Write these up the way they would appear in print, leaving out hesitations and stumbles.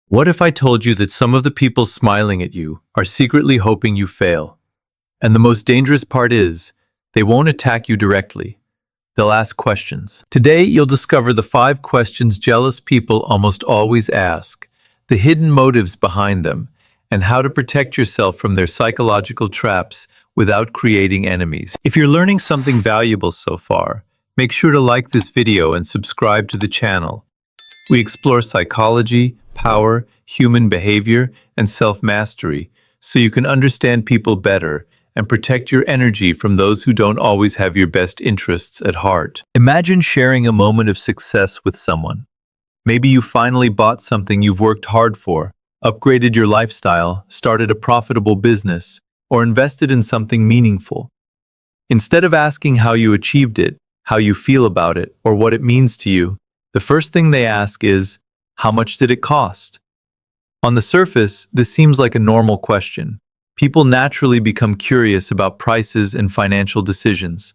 What if I told you that some of the people smiling at you are secretly hoping you fail? And the most dangerous part is, they won't attack you directly. They'll ask questions. Today, you'll discover the 5 questions jealous people almost always ask, the hidden motives behind them, and how to protect yourself from their psychological traps without creating enemies. If you're learning something valuable so far, make sure to like this video and subscribe to the channel. We explore psychology, power, human behavior, and self-mastery so you can understand people better and protect your energy from those who don't always have your best interests at heart. Imagine sharing a moment of success with someone. Maybe you finally bought something you've worked hard for, upgraded your lifestyle, started a profitable business, or invested in something meaningful. Instead of asking how you achieved it, how you feel about it, or what it means to you, the first thing they ask is, how much did it cost? On the surface, this seems like a normal question. People naturally become curious about prices and financial decisions.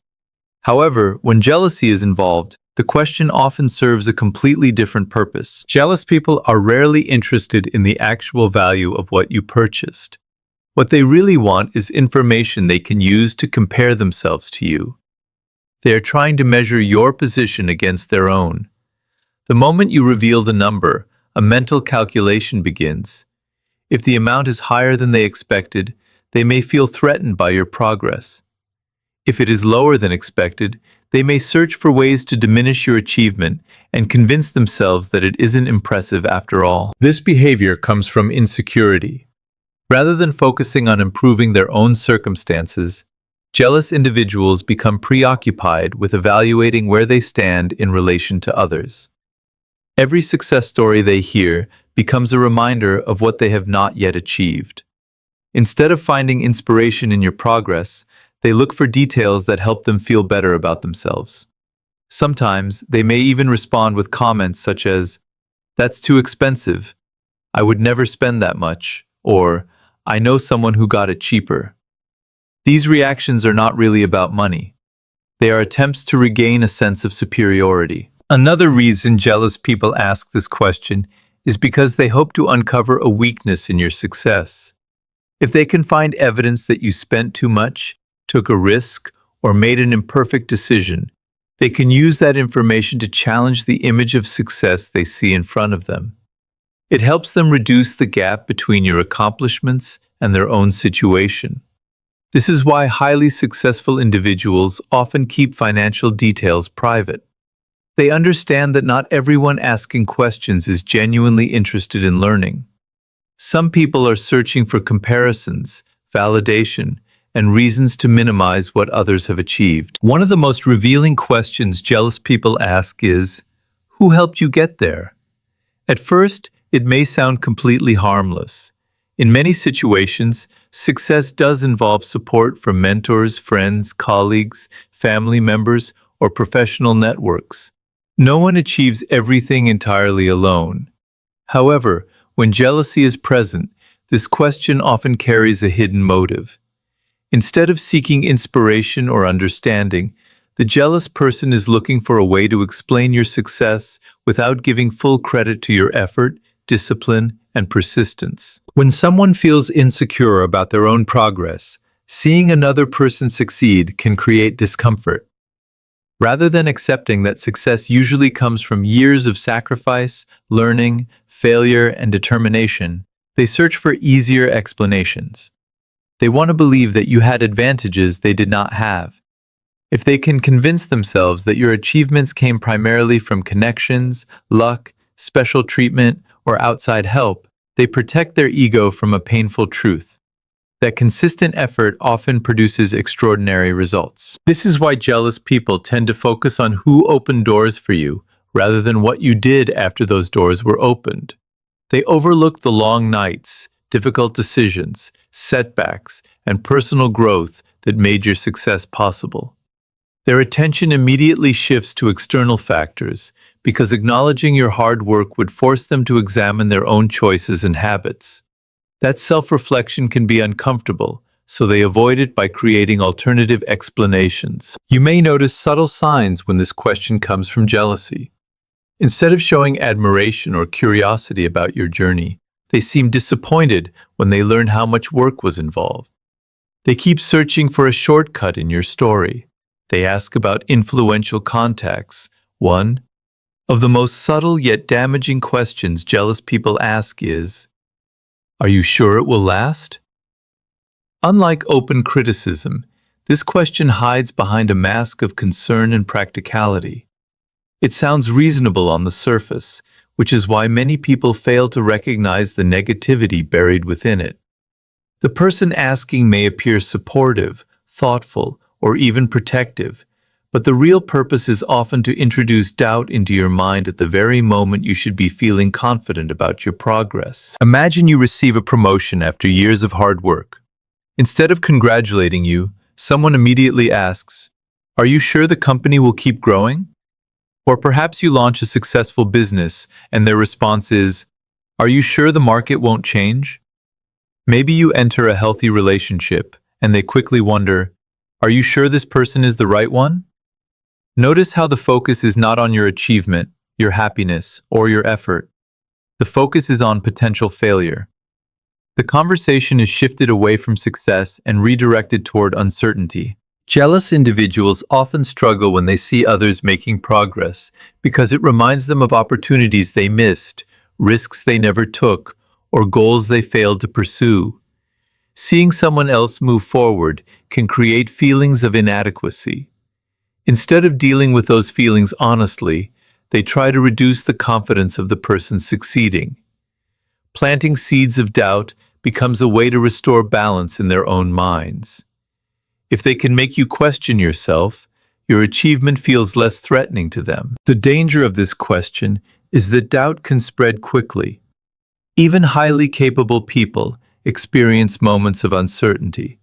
However, when jealousy is involved, the question often serves a completely different purpose. Jealous people are rarely interested in the actual value of what you purchased. What they really want is information they can use to compare themselves to you. They are trying to measure your position against their own. The moment you reveal the number, a mental calculation begins. If the amount is higher than they expected, they may feel threatened by your progress. If it is lower than expected, they may search for ways to diminish your achievement and convince themselves that it isn't impressive after all. This behavior comes from insecurity. Rather than focusing on improving their own circumstances, jealous individuals become preoccupied with evaluating where they stand in relation to others. Every success story they hear becomes a reminder of what they have not yet achieved. Instead of finding inspiration in your progress, they look for details that help them feel better about themselves. Sometimes, they may even respond with comments such as, "That's too expensive," "I would never spend that much," or "I know someone who got it cheaper." These reactions are not really about money. They are attempts to regain a sense of superiority. Another reason jealous people ask this question is because they hope to uncover a weakness in your success. If they can find evidence that you spent too much, took a risk, or made an imperfect decision, they can use that information to challenge the image of success they see in front of them. It helps them reduce the gap between your accomplishments and their own situation. This is why highly successful individuals often keep financial details private. They understand that not everyone asking questions is genuinely interested in learning. Some people are searching for comparisons, validation, and reasons to minimize what others have achieved. One of the most revealing questions jealous people ask is, who helped you get there? At first, it may sound completely harmless. In many situations, success does involve support from mentors, friends, colleagues, family members, or professional networks. No one achieves everything entirely alone. However, when jealousy is present, this question often carries a hidden motive. Instead of seeking inspiration or understanding, the jealous person is looking for a way to explain your success without giving full credit to your effort, discipline, and persistence. When someone feels insecure about their own progress, seeing another person succeed can create discomfort. Rather than accepting that success usually comes from years of sacrifice, learning, failure, and determination, they search for easier explanations. They want to believe that you had advantages they did not have. If they can convince themselves that your achievements came primarily from connections, luck, special treatment, or outside help, they protect their ego from a painful truth. That consistent effort often produces extraordinary results. This is why jealous people tend to focus on who opened doors for you, rather than what you did after those doors were opened. They overlook the long nights, difficult decisions, setbacks, and personal growth that made your success possible. Their attention immediately shifts to external factors, because acknowledging your hard work would force them to examine their own choices and habits. That self-reflection can be uncomfortable, so they avoid it by creating alternative explanations. You may notice subtle signs when this question comes from jealousy. Instead of showing admiration or curiosity about your journey, They seem disappointed when they learn how much work was involved. They keep searching for a shortcut in your story. They ask about influential contacts. One of the most subtle yet damaging questions jealous people ask is, "Are you sure it will last?" Unlike open criticism, this question hides behind a mask of concern and practicality. It sounds reasonable on the surface, which is why many people fail to recognize the negativity buried within it. The person asking may appear supportive, thoughtful, or even protective, but the real purpose is often to introduce doubt into your mind at the very moment you should be feeling confident about your progress. Imagine you receive a promotion after years of hard work. Instead of congratulating you, someone immediately asks, "Are you sure the company will keep growing?" Or perhaps you launch a successful business and their response is, "Are you sure the market won't change?" Maybe you enter a healthy relationship and they quickly wonder, "Are you sure this person is the right one?" Notice how the focus is not on your achievement, your happiness, or your effort. The focus is on potential failure. The conversation is shifted away from success and redirected toward uncertainty. Jealous individuals often struggle when they see others making progress because it reminds them of opportunities they missed, risks they never took, or goals they failed to pursue. Seeing someone else move forward can create feelings of inadequacy. Instead of dealing with those feelings honestly, they try to reduce the confidence of the person succeeding. Planting seeds of doubt becomes a way to restore balance in their own minds. If they can make you question yourself, your achievement feels less threatening to them. The danger of this question is that doubt can spread quickly. Even highly capable people experience moments of uncertainty.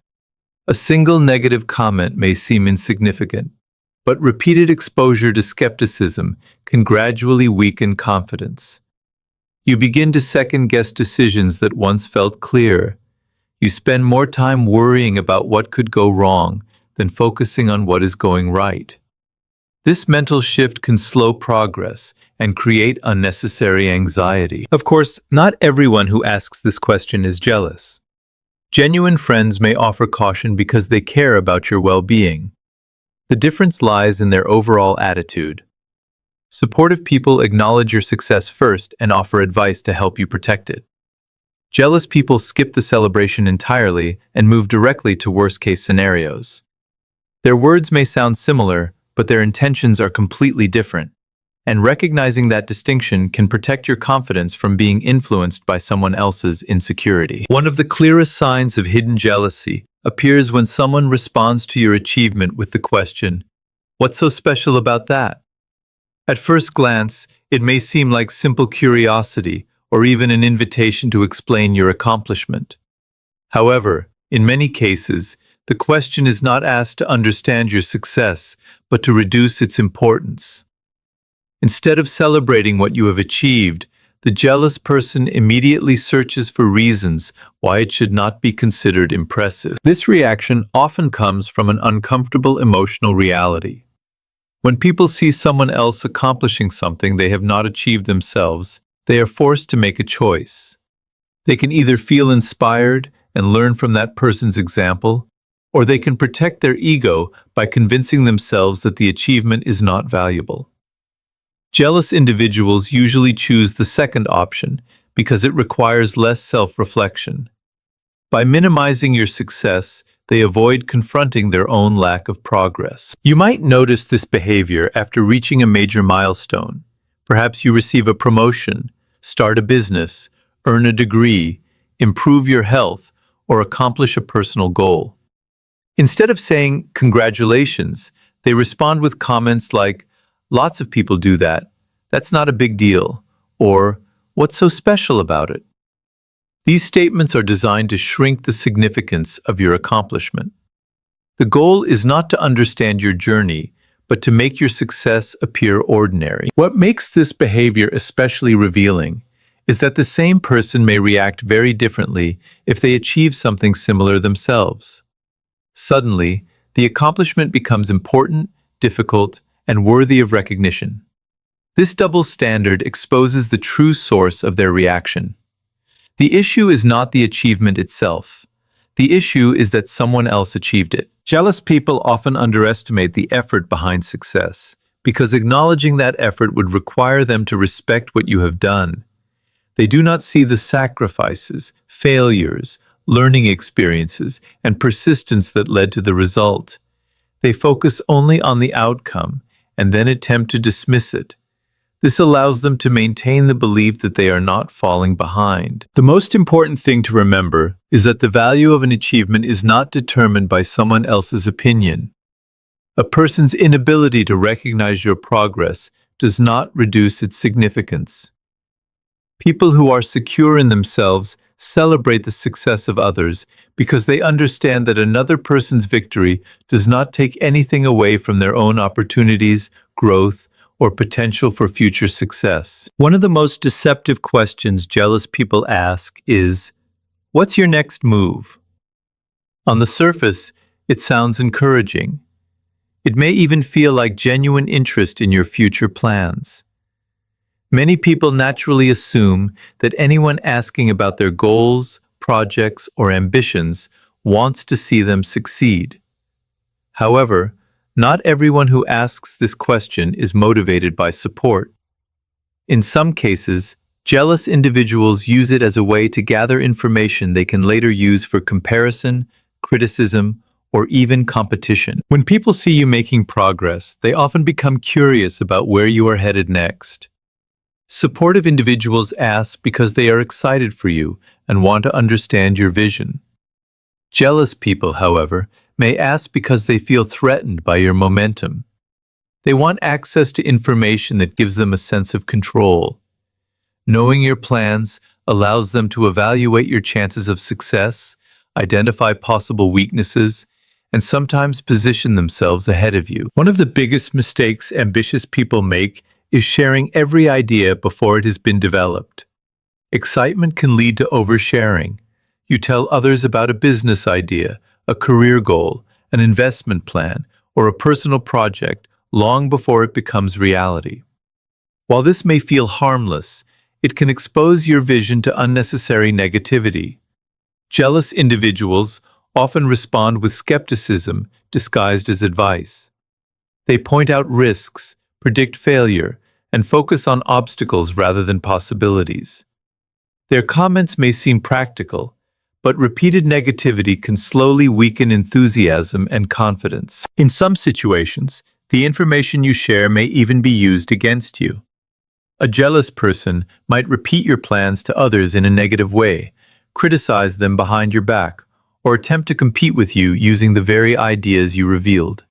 A single negative comment may seem insignificant, but repeated exposure to skepticism can gradually weaken confidence. You begin to second-guess decisions that once felt clear. You spend more time worrying about what could go wrong than focusing on what is going right. This mental shift can slow progress and create unnecessary anxiety. Of course, not everyone who asks this question is jealous. Genuine friends may offer caution because they care about your well-being. The difference lies in their overall attitude. Supportive people acknowledge your success first and offer advice to help you protect it. Jealous people skip the celebration entirely and move directly to worst-case scenarios. Their words may sound similar, but their intentions are completely different, and recognizing that distinction can protect your confidence from being influenced by someone else's insecurity. One of the clearest signs of hidden jealousy appears when someone responds to your achievement with the question, "What's so special about that?" At first glance, it may seem like simple curiosity or even an invitation to explain your accomplishment. However, in many cases, the question is not asked to understand your success, but to reduce its importance. Instead of celebrating what you have achieved, the jealous person immediately searches for reasons why it should not be considered impressive. This reaction often comes from an uncomfortable emotional reality. When people see someone else accomplishing something they have not achieved themselves, they are forced to make a choice. They can either feel inspired and learn from that person's example, or they can protect their ego by convincing themselves that the achievement is not valuable. Jealous individuals usually choose the second option because it requires less self-reflection. By minimizing your success, they avoid confronting their own lack of progress. You might notice this behavior after reaching a major milestone. Perhaps you receive a promotion, start a business, earn a degree, improve your health, or accomplish a personal goal. Instead of saying, "Congratulations," they respond with comments like, "Lots of people do that. That's not a big deal," or "What's so special about it?" These statements are designed to shrink the significance of your accomplishment. The goal is not to understand your journey, but to make your success appear ordinary. What makes this behavior especially revealing is that the same person may react very differently if they achieve something similar themselves. Suddenly, the accomplishment becomes important, difficult, and worthy of recognition. This double standard exposes the true source of their reaction. The issue is not the achievement itself. The issue is that someone else achieved it. Jealous people often underestimate the effort behind success, because acknowledging that effort would require them to respect what you have done. They do not see the sacrifices, failures, learning experiences, and persistence that led to the result. They focus only on the outcome and then attempt to dismiss it. This allows them to maintain the belief that they are not falling behind. The most important thing to remember is that the value of an achievement is not determined by someone else's opinion. A person's inability to recognize your progress does not reduce its significance. People who are secure in themselves celebrate the success of others because they understand that another person's victory does not take anything away from their own opportunities, growth, or potential for future success. One of the most deceptive questions jealous people ask is, "What's your next move?" On the surface, it sounds encouraging. It may even feel like genuine interest in your future plans. Many people naturally assume that anyone asking about their goals, projects, or ambitions wants to see them succeed. However, not everyone who asks this question is motivated by support. In some cases, jealous individuals use it as a way to gather information they can later use for comparison, criticism, or even competition. When people see you making progress, they often become curious about where you are headed next. Supportive individuals ask because they are excited for you and want to understand your vision. Jealous people, however, may ask because they feel threatened by your momentum. They want access to information that gives them a sense of control. Knowing your plans allows them to evaluate your chances of success, identify possible weaknesses, and sometimes position themselves ahead of you. One of the biggest mistakes ambitious people make is sharing every idea before it has been developed. Excitement can lead to oversharing. You tell others about a business idea, a career goal, an investment plan, or a personal project long before it becomes reality. While this may feel harmless, it can expose your vision to unnecessary negativity. Jealous individuals often respond with skepticism disguised as advice. They point out risks, predict failure, and focus on obstacles rather than possibilities. Their comments may seem practical, but repeated negativity can slowly weaken enthusiasm and confidence. In some situations, the information you share may even be used against you. A jealous person might repeat your plans to others in a negative way, criticize them behind your back, or attempt to compete with you using the very ideas you revealed.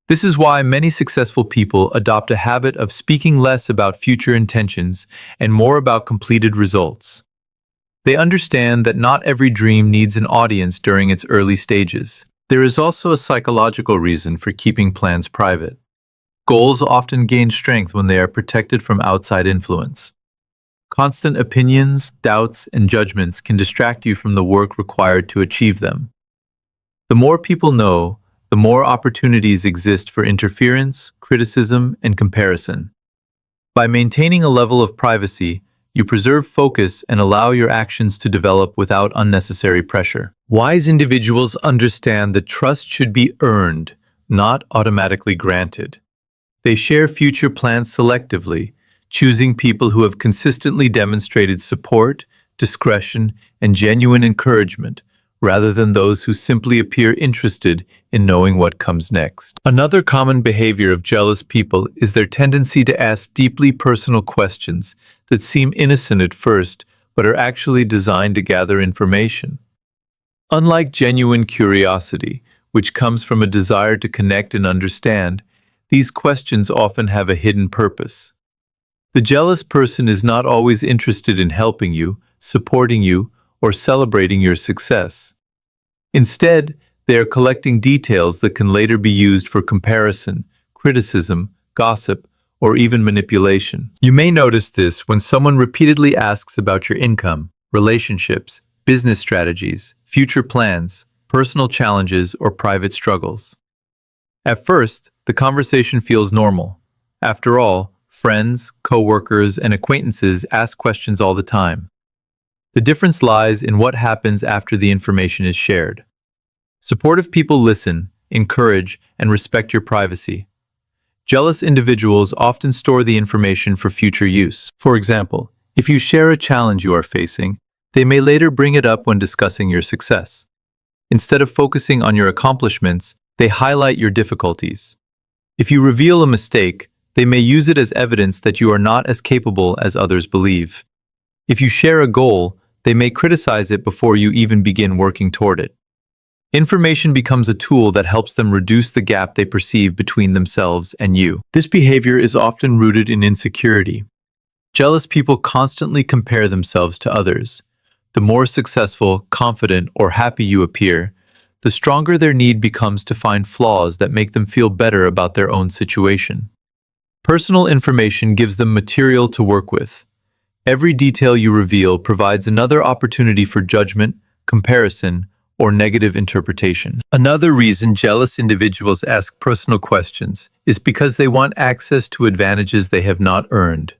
This is why many successful people adopt a habit of speaking less about future intentions and more about completed results. They understand that not every dream needs an audience during its early stages. There is also a psychological reason for keeping plans private. Goals often gain strength when they are protected from outside influence. Constant opinions, doubts, and judgments can distract you from the work required to achieve them. The more people know, the more opportunities exist for interference, criticism, and comparison. By maintaining a level of privacy, you preserve focus and allow your actions to develop without unnecessary pressure. Wise individuals understand that trust should be earned, not automatically granted. They share future plans selectively, choosing people who have consistently demonstrated support, discretion, and genuine encouragement, rather than those who simply appear interested in knowing what comes next. Another common behavior of jealous people is their tendency to ask deeply personal questions that seem innocent at first, but are actually designed to gather information. Unlike genuine curiosity, which comes from a desire to connect and understand, these questions often have a hidden purpose. The jealous person is not always interested in helping you, supporting you, or celebrating your success. Instead, they are collecting details that can later be used for comparison, criticism, gossip, or even manipulation. You may notice this when someone repeatedly asks about your income, relationships, business strategies, future plans, personal challenges, or private struggles. At first, the conversation feels normal. After all, friends, coworkers, and acquaintances ask questions all the time. The difference lies in what happens after the information is shared. Supportive people listen, encourage, and respect your privacy. Jealous individuals often store the information for future use. For example, if you share a challenge you are facing, they may later bring it up when discussing your success. Instead of focusing on your accomplishments, they highlight your difficulties. If you reveal a mistake, they may use it as evidence that you are not as capable as others believe. If you share a goal, they may criticize it before you even begin working toward it. Information becomes a tool that helps them reduce the gap they perceive between themselves and you. This behavior is often rooted in insecurity. Jealous people constantly compare themselves to others. The more successful, confident, or happy you appear, the stronger their need becomes to find flaws that make them feel better about their own situation. Personal information gives them material to work with. Every detail you reveal provides another opportunity for judgment, comparison, or negative interpretation. Another reason jealous individuals ask personal questions is because they want access to advantages they have not earned.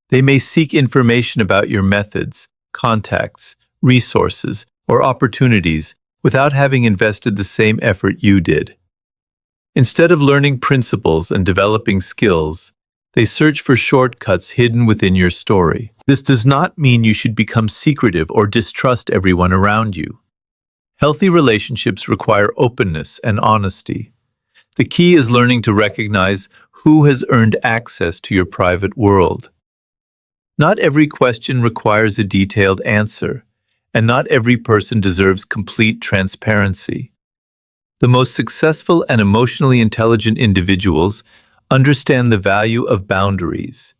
They may seek information about your methods, contacts, resources, or opportunities without having invested the same effort you did. Instead of learning principles and developing skills, they search for shortcuts hidden within your story. This does not mean you should become secretive or distrust everyone around you. Healthy relationships require openness and honesty. The key is learning to recognize who has earned access to your private world. Not every question requires a detailed answer, and not every person deserves complete transparency. The most successful and emotionally intelligent individuals understand the value of boundaries.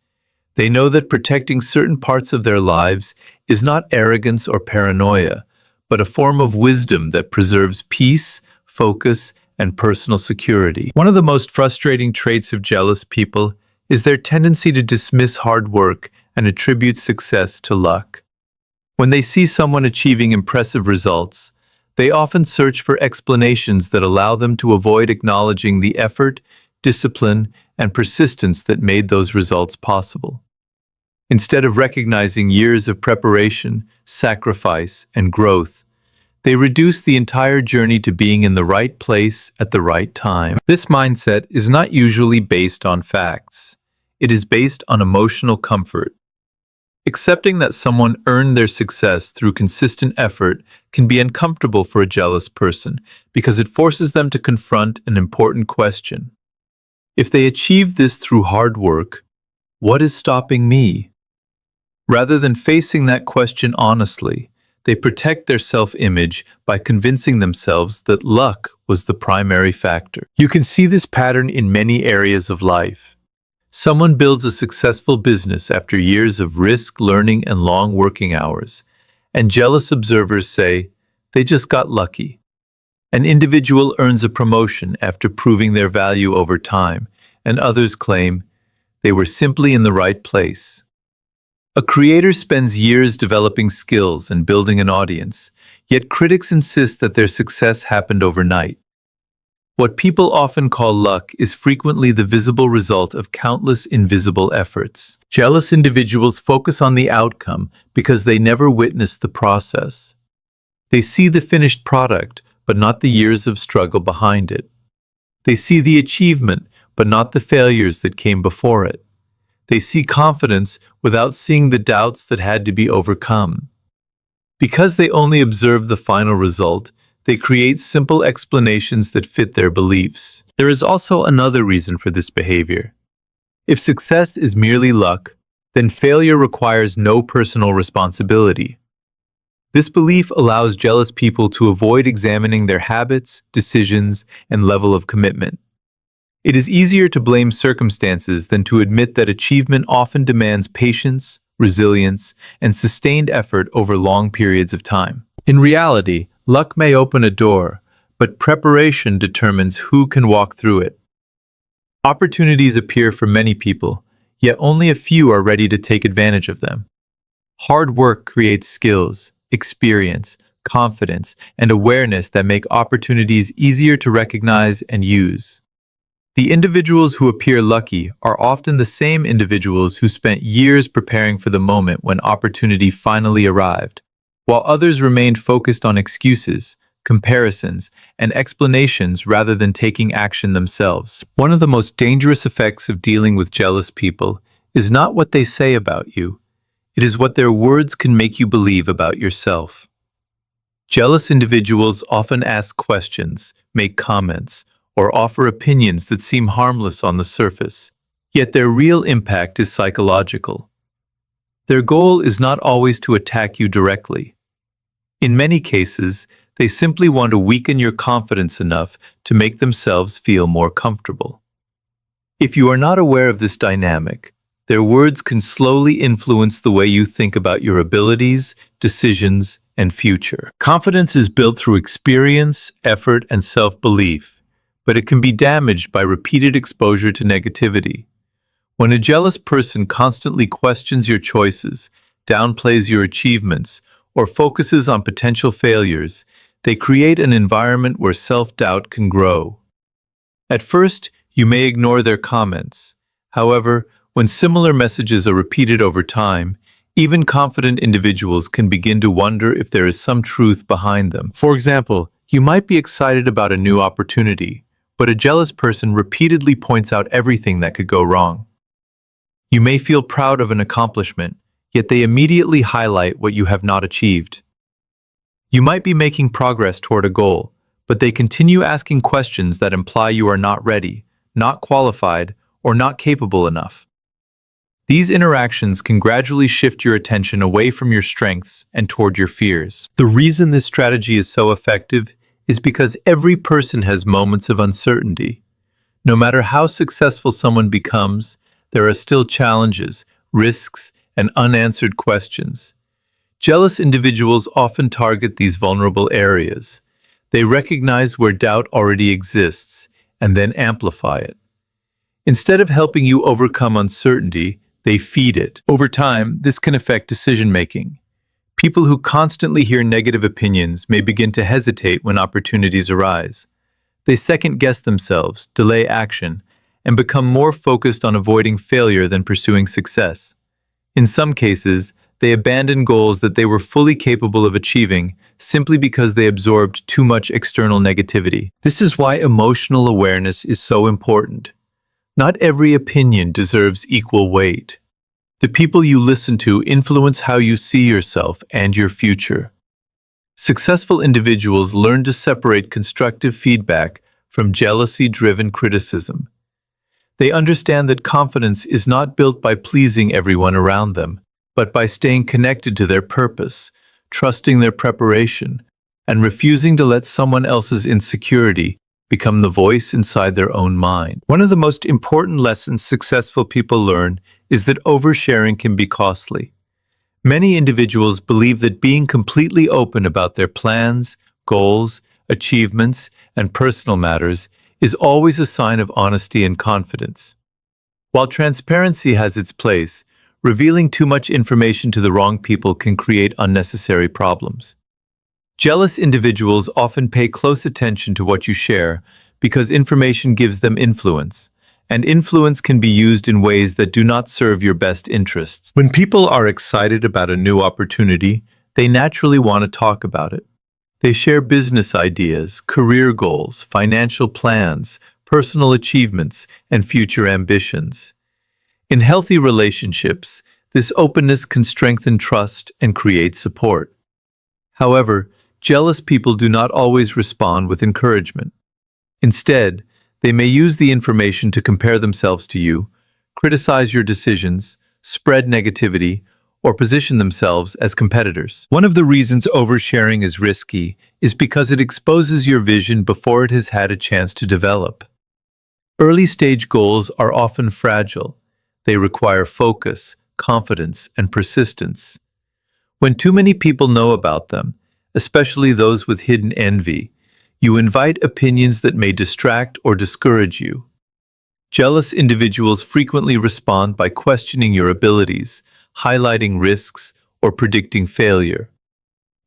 They know that protecting certain parts of their lives is not arrogance or paranoia, but a form of wisdom that preserves peace, focus, and personal security. One of the most frustrating traits of jealous people is their tendency to dismiss hard work and attribute success to luck. When they see someone achieving impressive results, they often search for explanations that allow them to avoid acknowledging the effort, discipline, and persistence that made those results possible. Instead of recognizing years of preparation, sacrifice, and growth, they reduce the entire journey to being in the right place at the right time. This mindset is not usually based on facts. It is based on emotional comfort. Accepting that someone earned their success through consistent effort can be uncomfortable for a jealous person because it forces them to confront an important question. If they achieve this through hard work, what is stopping me? Rather than facing that question honestly, they protect their self-image by convincing themselves that luck was the primary factor. You can see this pattern in many areas of life. Someone builds a successful business after years of risk, learning, and long working hours, and jealous observers say, they just got lucky. An individual earns a promotion after proving their value over time, and others claim they were simply in the right place. A creator spends years developing skills and building an audience, yet critics insist that their success happened overnight. What people often call luck is frequently the visible result of countless invisible efforts. Jealous individuals focus on the outcome because they never witness the process. They see the finished product, but not the years of struggle behind it. They see the achievement, but not the failures that came before it. They see confidence without seeing the doubts that had to be overcome. Because they only observe the final result, they create simple explanations that fit their beliefs. There is also another reason for this behavior. If success is merely luck, then failure requires no personal responsibility. This belief allows jealous people to avoid examining their habits, decisions, and level of commitment. It is easier to blame circumstances than to admit that achievement often demands patience, resilience, and sustained effort over long periods of time. In reality, luck may open a door, but preparation determines who can walk through it. Opportunities appear for many people, yet only a few are ready to take advantage of them. Hard work creates skills, experience, confidence, and awareness that make opportunities easier to recognize and use. The individuals who appear lucky are often the same individuals who spent years preparing for the moment when opportunity finally arrived. while others remained focused on excuses, comparisons, and explanations rather than taking action themselves. One of the most dangerous effects of dealing with jealous people is not what they say about you, it is what their words can make you believe about yourself. Jealous individuals often ask questions, make comments, or offer opinions that seem harmless on the surface, yet their real impact is psychological. Their goal is not always to attack you directly. In many cases, they simply want to weaken your confidence enough to make themselves feel more comfortable. If you are not aware of this dynamic, their words can slowly influence the way you think about your abilities, decisions, and future. Confidence is built through experience, effort, and self-belief, but it can be damaged by repeated exposure to negativity. When a jealous person constantly questions your choices, downplays your achievements, or focuses on potential failures, they create an environment where self-doubt can grow. At first, you may ignore their comments. However, when similar messages are repeated over time, even confident individuals can begin to wonder if there is some truth behind them. For example, you might be excited about a new opportunity, but a jealous person repeatedly points out everything that could go wrong. You may feel proud of an accomplishment, yet they immediately highlight what you have not achieved. You might be making progress toward a goal, but they continue asking questions that imply you are not ready, not qualified, or not capable enough. These interactions can gradually shift your attention away from your strengths and toward your fears. The reason this strategy is so effective is because every person has moments of uncertainty. No matter how successful someone becomes, there are still challenges, risks, and unanswered questions. Jealous individuals often target these vulnerable areas. They recognize where doubt already exists and then amplify it. Instead of helping you overcome uncertainty, they feed it. Over time, this can affect decision-making. People who constantly hear negative opinions may begin to hesitate when opportunities arise. They second-guess themselves, delay action, and become more focused on avoiding failure than pursuing success. In some cases, they abandon goals that they were fully capable of achieving simply because they absorbed too much external negativity. This is why emotional awareness is so important. Not every opinion deserves equal weight. The people you listen to influence how you see yourself and your future. Successful individuals learn to separate constructive feedback from jealousy-driven criticism. They understand that confidence is not built by pleasing everyone around them, but by staying connected to their purpose, trusting their preparation, and refusing to let someone else's insecurity become the voice inside their own mind. One of the most important lessons successful people learn is that oversharing can be costly. Many individuals believe that being completely open about their plans, goals, achievements, and personal matters is always a sign of honesty and confidence. While transparency has its place, revealing too much information to the wrong people can create unnecessary problems. Jealous individuals often pay close attention to what you share because information gives them influence, and influence can be used in ways that do not serve your best interests. When people are excited about a new opportunity, they naturally want to talk about it. They share business ideas, career goals, financial plans, personal achievements, and future ambitions. In healthy relationships, this openness can strengthen trust and create support. However, jealous people do not always respond with encouragement. Instead, they may use the information to compare themselves to you, criticize your decisions, spread negativity, or position themselves as competitors. One of the reasons oversharing is risky is because it exposes your vision before it has had a chance to develop. Early-stage goals are often fragile. They require focus, confidence, and persistence. When too many people know about them, especially those with hidden envy, you invite opinions that may distract or discourage you. Jealous individuals frequently respond by questioning your abilities, highlighting risks, or predicting failure.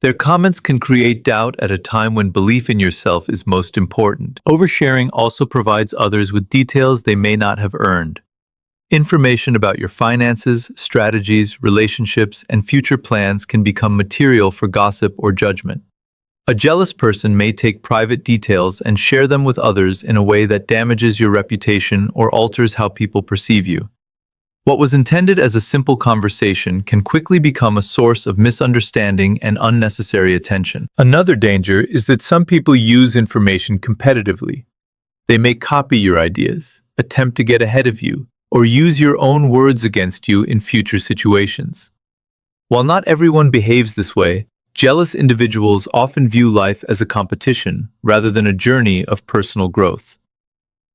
Their comments can create doubt at a time when belief in yourself is most important. Oversharing also provides others with details they may not have earned. Information about your finances, strategies, relationships, and future plans can become material for gossip or judgment. A jealous person may take private details and share them with others in a way that damages your reputation or alters how people perceive you. What was intended as a simple conversation can quickly become a source of misunderstanding and unnecessary attention. Another danger is that some people use information competitively. They may copy your ideas, attempt to get ahead of you, or use your own words against you in future situations. While not everyone behaves this way, jealous individuals often view life as a competition rather than a journey of personal growth.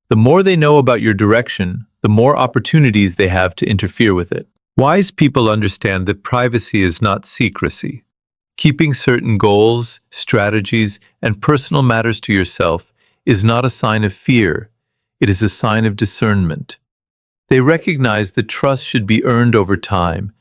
The more they know about your direction, the more opportunities they have to interfere with it. Wise people understand that privacy is not secrecy. Keeping certain goals, strategies, and personal matters to yourself is not a sign of fear, it is a sign of discernment. They recognize that trust should be earned over time,